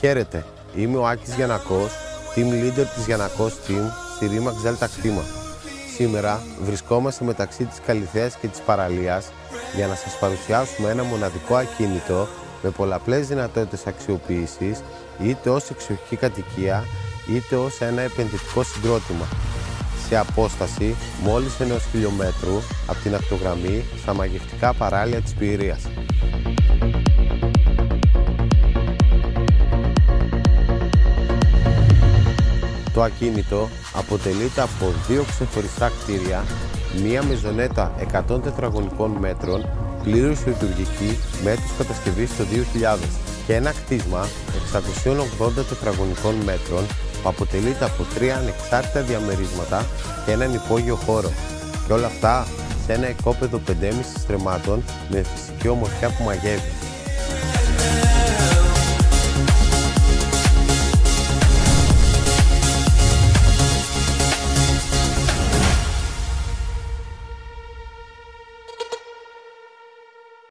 Χαίρετε, είμαι ο Άκης Γιαννακός, team leader της Γιαννακός Team στη Ρήμαξ Δέλτα Κτήμα. Σήμερα βρισκόμαστε μεταξύ της Καλιθέας και της Παραλίας για να σας παρουσιάσουμε ένα μοναδικό ακίνητο με πολλαπλές δυνατότητες αξιοποίησης, είτε ως εξοχική κατοικία είτε ως ένα επενδυτικό συγκρότημα, σε απόσταση μόλις 1 χιλιόμετρου από την ακτογραμμή στα μαγευτικά παράλια της Πιηρίας. Το ακίνητο αποτελείται από 2 ξεχωριστά κτίρια, μία μεζονέτα 100 τετραγωνικών μέτρων, πλήρως λειτουργική με έτος κατασκευής το 2000 και ένα κτίσμα 680 τετραγωνικών μέτρων που αποτελείται από 3 ανεξάρτητα διαμερίσματα και έναν υπόγειο χώρο. Και όλα αυτά σε ένα οικόπεδο 5,5 στρεμμάτων με φυσική ομορφιά που μαγεύει.